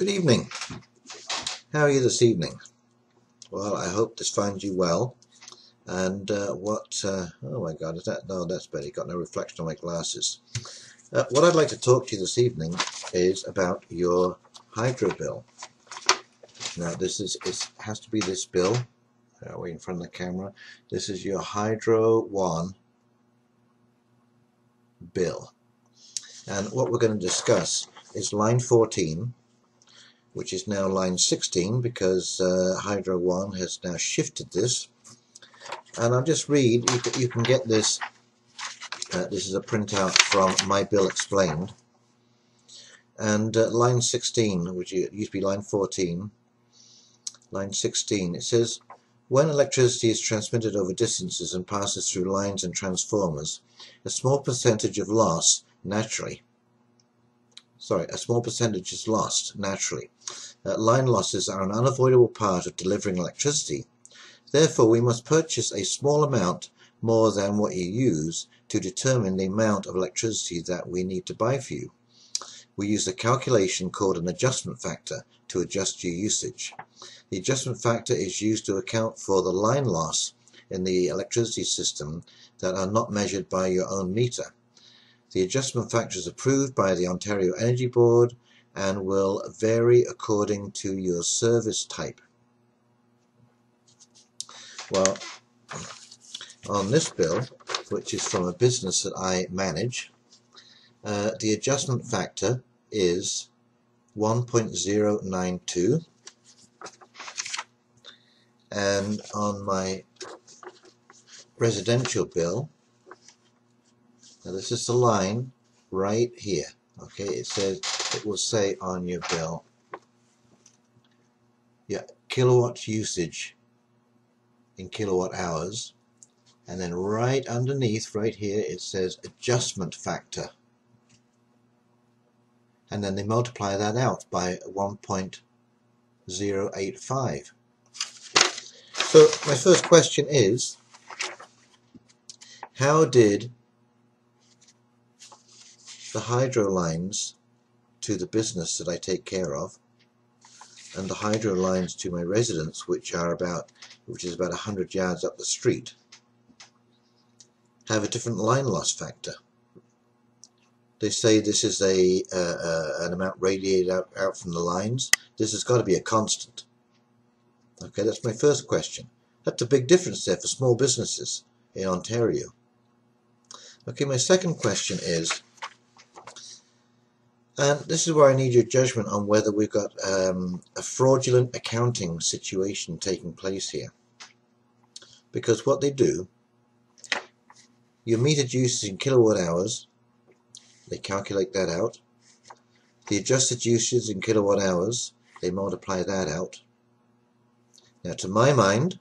Good evening. How are you this evening? Well, I hope this finds you well. And oh my God, is that? No, that's better. Got no reflection on my glasses. What I'd like to talk to you this evening is about your hydro bill. Now, it has to be this bill. Way in front of the camera. This is your Hydro 1 bill. And what we're going to discuss is line 14, which is now line 16 because Hydro 1 has now shifted this. And I'll just read, you can get this, this is a printout from My Bill Explained. And line 16, which used to be line 14, line 16, it says, when electricity is transmitted over distances and passes through lines and transformers, a small percentage is lost naturally. Line losses are an unavoidable part of delivering electricity. Therefore, we must purchase a small amount more than what you use to determine the amount of electricity that we need to buy for you. We use a calculation called an adjustment factor to adjust your usage. The adjustment factor is used to account for the line loss in the electricity system that are not measured by your own meter. The adjustment factor is approved by the Ontario Energy Board and will vary according to your service type. Well, on this bill, which is from a business that I manage, the adjustment factor is 1.092, and on my residential bill, now this is the line right here, okay, it will say on your bill, yeah, kilowatt usage in kilowatt hours, and then right underneath, right here, it says adjustment factor. And then they multiply that out by 1.085. So my first question is, how did the hydro lines to the business that I take care of and the hydro lines to my residence, which is about 100 yards up the street, have a different line loss factor? They say this is an amount radiated out from the lines. This has got to be a constant. Okay, that's my first question. That's a big difference there for small businesses in Ontario. Okay, my second question is, and this is where I need your judgment on whether we've got a fraudulent accounting situation taking place here. Because what they do, your metered usage in kilowatt hours, they calculate that out. The adjusted usage in kilowatt hours, they multiply that out. Now, to my mind,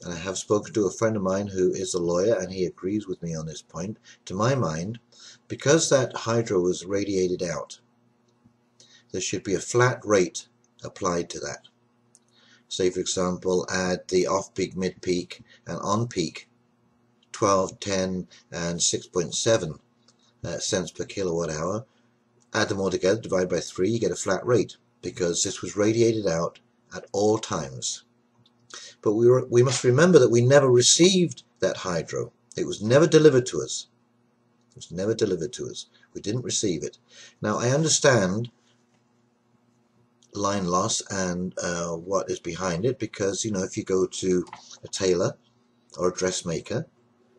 and I have spoken to a friend of mine who is a lawyer and he agrees with me on this point, to my mind, because that hydro was radiated out, there should be a flat rate applied to that. Say, for example, add the off-peak, mid-peak, and on-peak 12, 10, and 6.7 cents per kilowatt hour. Add them all together, divide by 3, you get a flat rate, because this was radiated out at all times. But we must remember that we never received that hydro. It was never delivered to us. It was never delivered to us. We didn't receive it. Now, I understand line loss and what is behind it, because, you know, if you go to a tailor or a dressmaker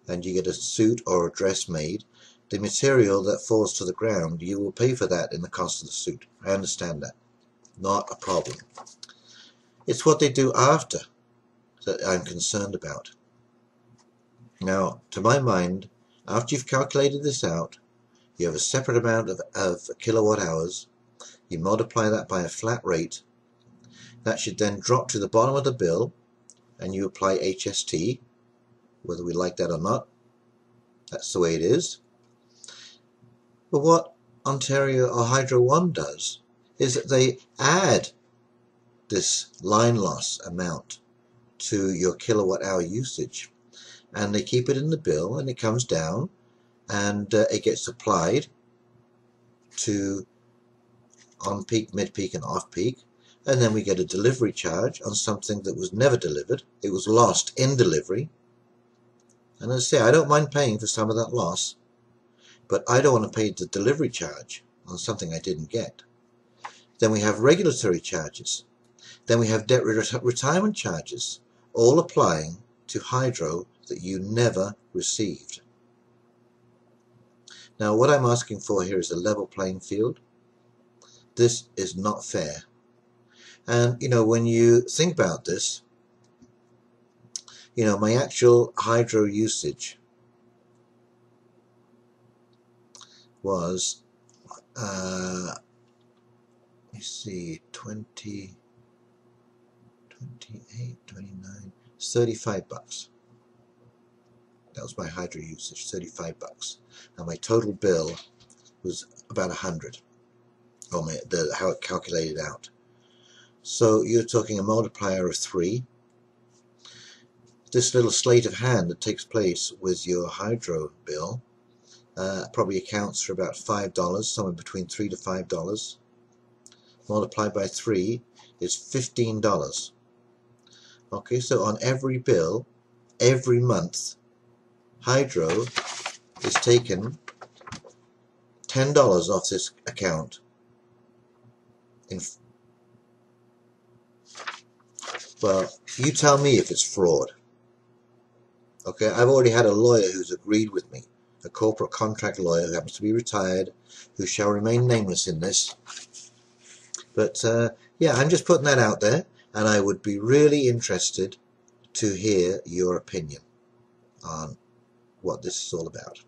and you get a suit or a dress made, the material that falls to the ground, you will pay for that in the cost of the suit. I understand that. Not a problem. It's what they do after that I'm concerned about. Now, to my mind, after you've calculated this out, you have a separate amount of kilowatt hours, you multiply that by a flat rate, that should then drop to the bottom of the bill, and you apply HST, whether we like that or not. That's the way it is. But what Ontario or Hydro 1 does is that they add this line loss amount to your kilowatt hour usage, and they keep it in the bill, and it comes down and it gets applied to on peak, mid peak and off peak, and then we get a delivery charge on something that was never delivered. It was lost in delivery. And as I say, I don't mind paying for some of that loss, but I don't want to pay the delivery charge on something I didn't get. Then we have regulatory charges. Then we have debt retirement charges, all applying to hydro that you never received. Now, what I'm asking for here is a level playing field. This is not fair. And, you know, when you think about this, you know, my actual hydro usage was, let me see, 20, 28, 29, $35. That was my hydro usage, $35. And my total bill was about 100, or how it calculated out. So you're talking a multiplier of 3. This little sleight of hand that takes place with your hydro bill probably accounts for about $5, somewhere between $3 to $5. Multiplied by 3 is $15. Okay, so on every bill, every month, hydro is taken $10 off this account. Well, you tell me if it's fraud. Okay, I've already had a lawyer who's agreed with me, a corporate contract lawyer who happens to be retired, who shall remain nameless in this. But yeah, I'm just putting that out there, and I would be really interested to hear your opinion on what this is all about.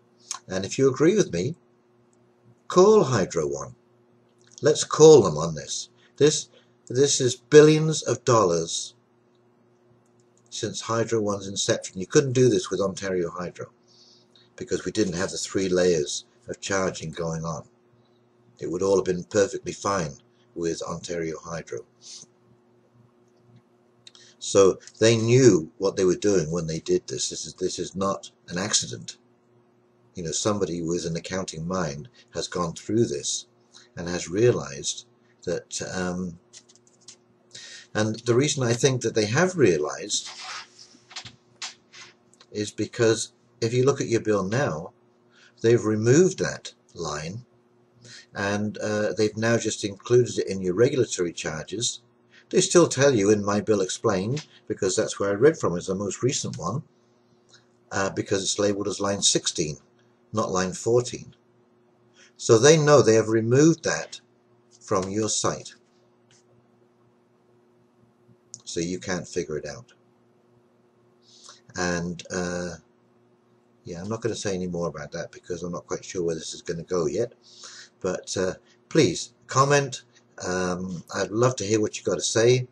And if you agree with me, call Hydro One. Let's call them on this. This is billions of dollars since Hydro One's inception. You couldn't do this with Ontario Hydro because we didn't have the 3 layers of charging going on. It would all have been perfectly fine with Ontario Hydro. So they knew what they were doing when they did this. This is not an accident. You know, somebody with an accounting mind has gone through this and has realized that and the reason I think that they have realized is because if you look at your bill now, they've removed that line and they've now just included it in your regulatory charges. They still tell you in my bill explained, because that's where I read from, it's the most recent one, because it's labeled as line 16, not line 14. So they know they have removed that from your site. So you can't figure it out. And yeah, I'm not going to say any more about that because I'm not quite sure where this is going to go yet. But please comment. I'd love to hear what you've got to say.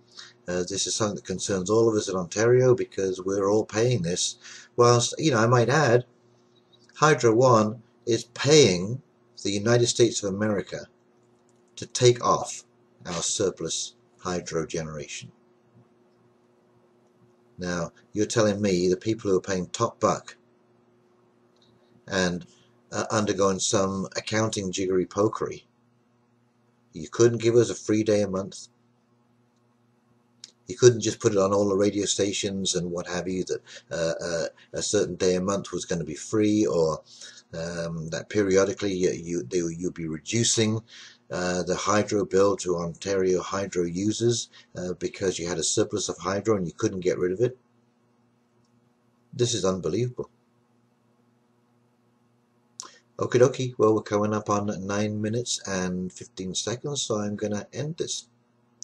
This is something that concerns all of us in Ontario because we're all paying this. Whilst, you know, I might add, Hydro One is paying the United States of America to take off our surplus hydro generation. Now, you're telling me the people who are paying top buck and undergoing some accounting jiggery-pokery, you couldn't give us a free day a month? You couldn't just put it on all the radio stations and what have you, that a certain day a month was going to be free, or that periodically you'd be reducing the hydro bill to Ontario Hydro users because you had a surplus of hydro and you couldn't get rid of it? This is unbelievable. Okie dokie, well, we're coming up on 9 minutes and 15 seconds, so I'm going to end this.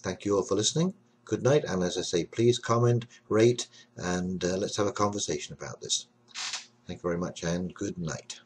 Thank you all for listening. Good night, and as I say, please comment, rate, and let's have a conversation about this. Thank you very much, and good night.